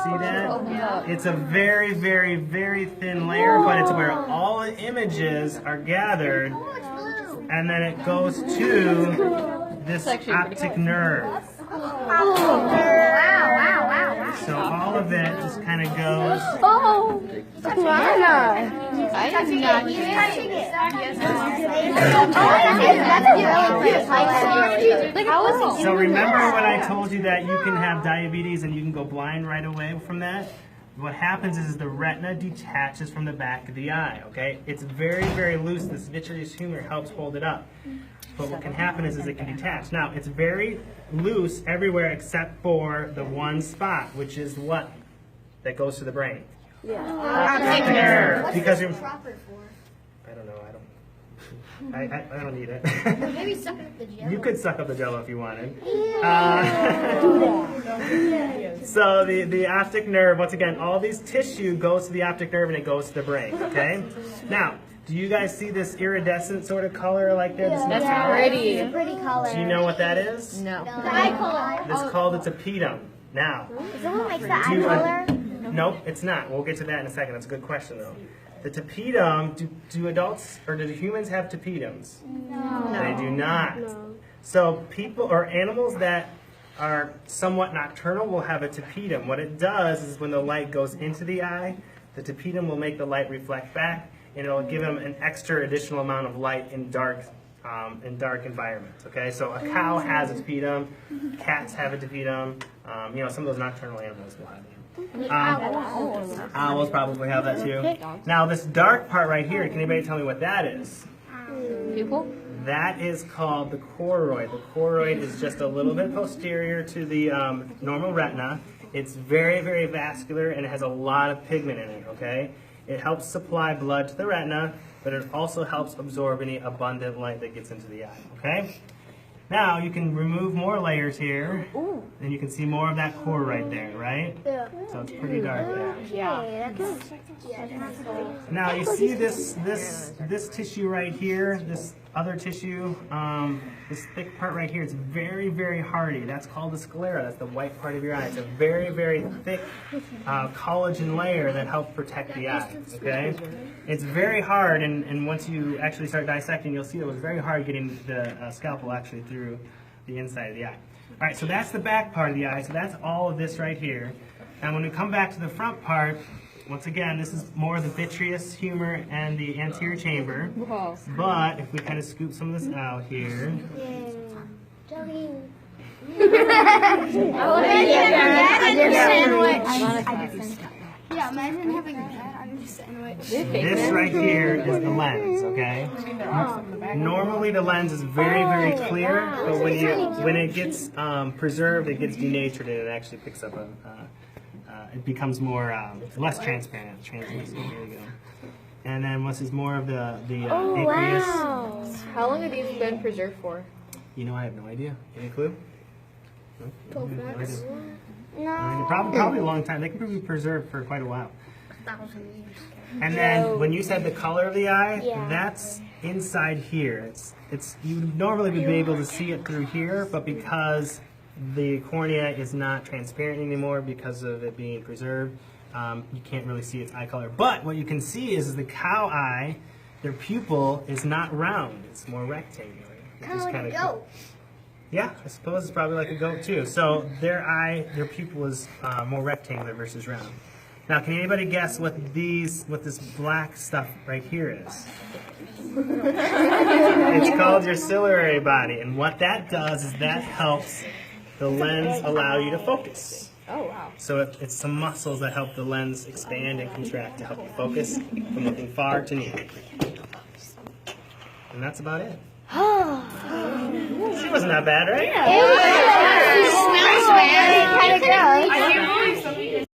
see that? It's a very, very, very thin layer, but it's where all the images are gathered, and then it goes to this optic nerve. So all of it just kind of goes. Oh, I am not. So remember when I told you that you can have diabetes and you can go blind right away from that? What happens is the retina detaches from the back of the eye, okay? It's very, very loose. This vitreous humor helps hold it up. But what can happen is it can detach. Now, it's very loose everywhere except for the one spot, which is what? That goes to the brain. Optic nerve. Because you're, I don't know. I don't need it. Maybe suck up the jello. You could suck up the jello if you wanted. So the optic nerve, once again, all these tissue goes to the optic nerve and it goes to the brain. Okay. Now, do you guys see this iridescent sort of color like there? That's pretty. It's a pretty color. Do you know what that is? No. The eye color. It's called a tapetum. Now, Is that what makes the eye color? nope, it's not. We'll get to that in a second. That's a good question, though. The tapetum, do adults or do humans have tapetums? No. They do not. So people or animals that are somewhat nocturnal will have a tapetum. What it does is when the light goes into the eye, the tapetum will make the light reflect back, and it'll give them an extra additional amount of light in dark environments. Okay, so a cow has a tapetum, cats have a tapetum. You know, some of those nocturnal animals will have it. Owls probably have that too. Now this dark part right here, can anybody tell me what that is? Pupil? That is called the choroid. The choroid is just a little bit posterior to the normal retina. It's very, very vascular and it has a lot of pigment in it, okay? It helps supply blood to the retina, but it also helps absorb any abundant light that gets into the eye, okay? Now you can remove more layers here, and you can see more of that core right there, right? Yeah. So it's pretty dark there. Yeah. Now you see this tissue right here, this other tissue, this thick part right here. It's very, very hardy. That's called the sclera. That's the white part of your eye. It's a very, very thick collagen layer that helps protect the eye. Okay, it's very hard, and once you actually start dissecting, you'll see it was very hard getting the scalpel actually through the inside of the eye. All right, so that's the back part of the eye. So that's all of this right here. And when we come back to the front part, once again, this is more of the vitreous humor and the anterior chamber. Wow. But if we kind of scoop some of this out here, Yeah, imagine having that on your sandwich. this right here is the lens, okay? Normally the lens is very, very clear, but when it gets preserved, it gets denatured and it actually picks up it becomes more less transparent. There you go. And then this is more of the aqueous. How long have these been preserved for? You know, I have no idea. Any clue? No? No. Probably a long time. They can be preserved for quite a while. And then when you said the color of the eye, that's inside here. It's you would normally be able to see it through here, but because the cornea is not transparent anymore because of it being preserved, you can't really see its eye color. But what you can see is the cow eye, their pupil is not round; it's more rectangular. Kind of like a goat. Yeah, I suppose it's probably like a goat too. So their pupil is more rectangular versus round. Now, can anybody guess what this black stuff right here is? It's called your ciliary body, and what that does is that helps the lens allow you to focus. Oh, wow. So it's some muscles that help the lens expand and contract to help you focus from looking far to near. And that's about it. She wasn't that bad, right? It smells bad. It kind of gross.